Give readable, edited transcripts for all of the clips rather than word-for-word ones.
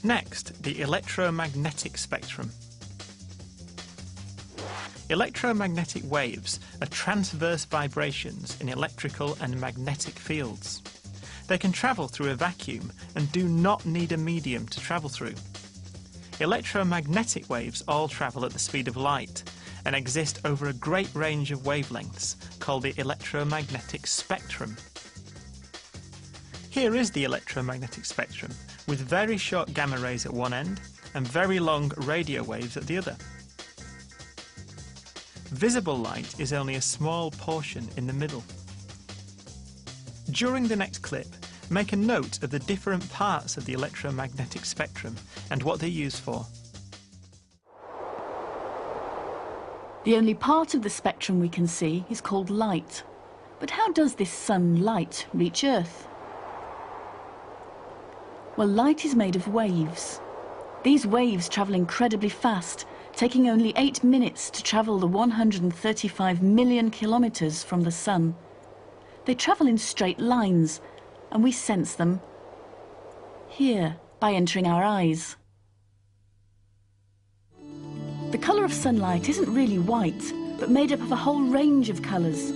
Next, the electromagnetic spectrum. Electromagnetic waves are transverse vibrations in electrical and magnetic fields. They can travel through a vacuum and do not need a medium to travel through. Electromagnetic waves all travel at the speed of light and exist over a great range of wavelengths called the electromagnetic spectrum. Here is the electromagnetic spectrum, with very short gamma rays at one end and very long radio waves at the other. Visible light is only a small portion in the middle. During the next clip, make a note of the different parts of the electromagnetic spectrum and what they're used for. The only part of the spectrum we can see is called light. But how does this sun light reach Earth? Well, light is made of waves. These waves travel incredibly fast, taking only 8 minutes to travel the 135 million kilometers from the sun. They travel in straight lines, and we sense them here by entering our eyes. The colour of sunlight isn't really white, but made up of a whole range of colours.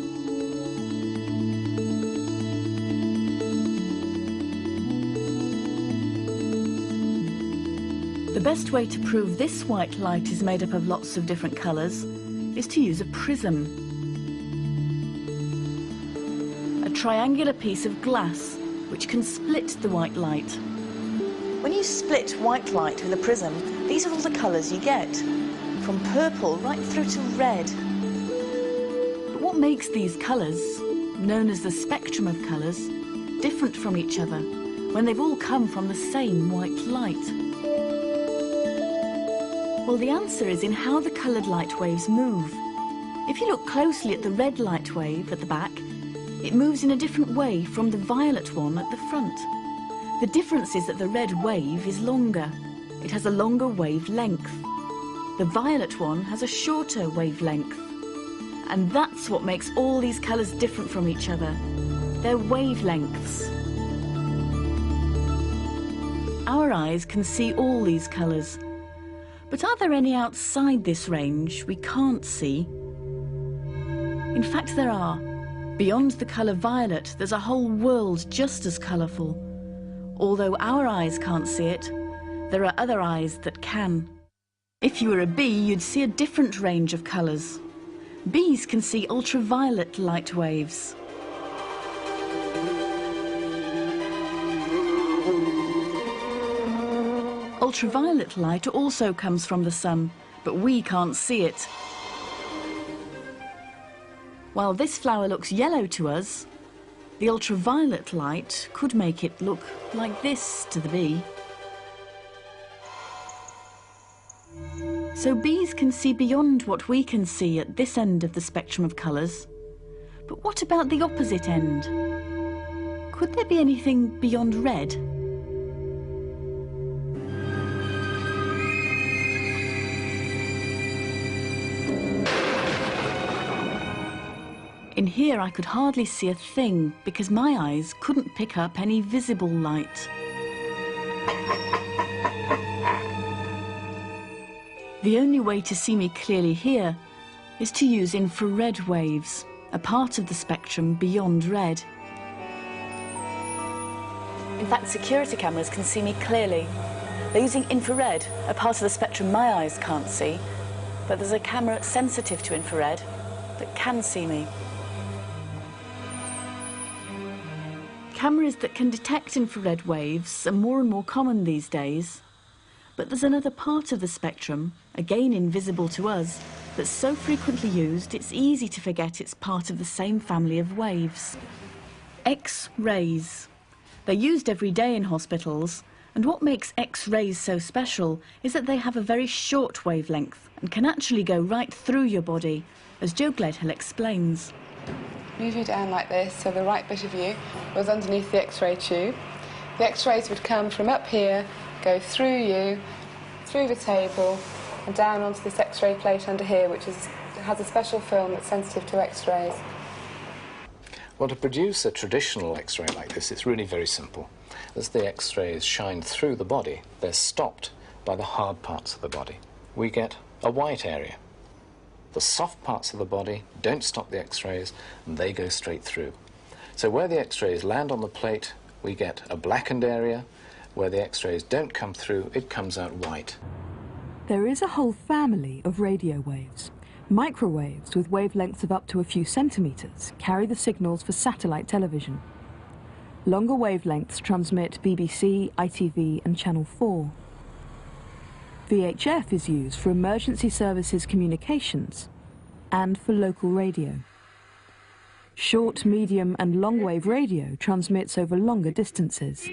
The best way to prove this white light is made up of lots of different colours is to use a prism. A triangular piece of glass which can split the white light. When you split white light with a prism, these are all the colours you get, from purple right through to red. But what makes these colours, known as the spectrum of colours, different from each other when they've all come from the same white light? Well, the answer is in how the coloured light waves move. If you look closely at the red light wave at the back, it moves in a different way from the violet one at the front. The difference is that the red wave is longer. It has a longer wavelength. The violet one has a shorter wavelength. And that's what makes all these colours different from each other. Their wavelengths. Our eyes can see all these colours. But are there any outside this range we can't see? In fact, there are. Beyond the colour violet, there's a whole world just as colourful. Although our eyes can't see it, there are other eyes that can. If you were a bee, you'd see a different range of colours. Bees can see ultraviolet light waves. Ultraviolet light also comes from the sun, but we can't see it. While this flower looks yellow to us, the ultraviolet light could make it look like this to the bee. So bees can see beyond what we can see at this end of the spectrum of colours. But what about the opposite end? Could there be anything beyond red? In here I could hardly see a thing because my eyes couldn't pick up any visible light. The only way to see me clearly here is to use infrared waves, a part of the spectrum beyond red. In fact, security cameras can see me clearly. They're using infrared, a part of the spectrum my eyes can't see, but there's a camera sensitive to infrared that can see me. Cameras that can detect infrared waves are more and more common these days. But there's another part of the spectrum, again invisible to us, that's so frequently used it's easy to forget it's part of the same family of waves. X-rays. They're used every day in hospitals, and what makes X-rays so special is that they have a very short wavelength and can actually go right through your body, as Joe Gledhill explains. Move you down like this, so the right bit of you was underneath the X-ray tube. The X-rays would come from up here, go through you, through the table, and down onto this X-ray plate under here, which has a special film that's sensitive to X-rays. Well, to produce a traditional X-ray like this, it's really very simple. As the X-rays shine through the body, they're stopped by the hard parts of the body. We get a white area. The soft parts of the body don't stop the X-rays, and they go straight through. So where the X-rays land on the plate, we get a blackened area. Where the X-rays don't come through, it comes out white. There is a whole family of radio waves. Microwaves with wavelengths of up to a few centimetres carry the signals for satellite television. Longer wavelengths transmit BBC, ITV and Channel 4. VHF is used for emergency services communications and for local radio. Short, medium and long-wave radio transmits over longer distances.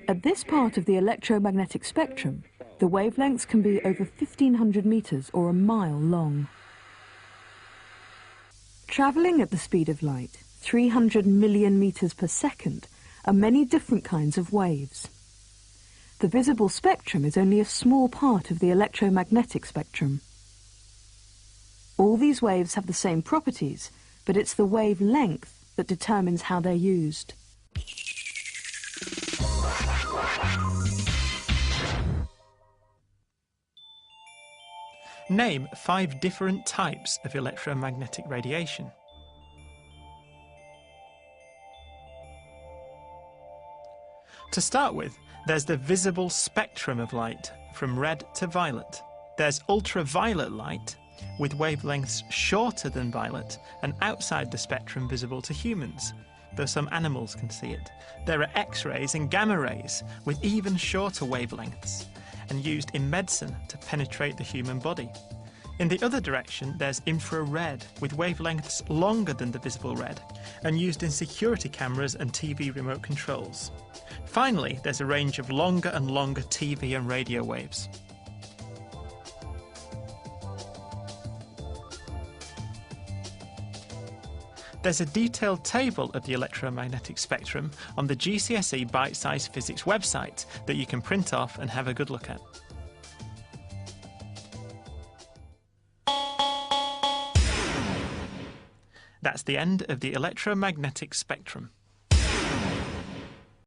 At this part of the electromagnetic spectrum, the wavelengths can be over 1,500 metres or a mile long. Travelling at the speed of light, 300 million metres per second, are many different kinds of waves. The visible spectrum is only a small part of the electromagnetic spectrum. All these waves have the same properties, but it's the wavelength that determines how they're used. Name 5 different types of electromagnetic radiation. To start with, there's the visible spectrum of light, from red to violet. There's ultraviolet light, with wavelengths shorter than violet and outside the spectrum visible to humans, though some animals can see it. There are X-rays and gamma rays, with even shorter wavelengths, and used in medicine to penetrate the human body. In the other direction, there's infrared, with wavelengths longer than the visible red, and used in security cameras and TV remote controls. Finally, there's a range of longer and longer TV and radio waves. There's a detailed table of the electromagnetic spectrum on the GCSE Bitesize Physics website that you can print off and have a good look at. That's the end of the electromagnetic spectrum.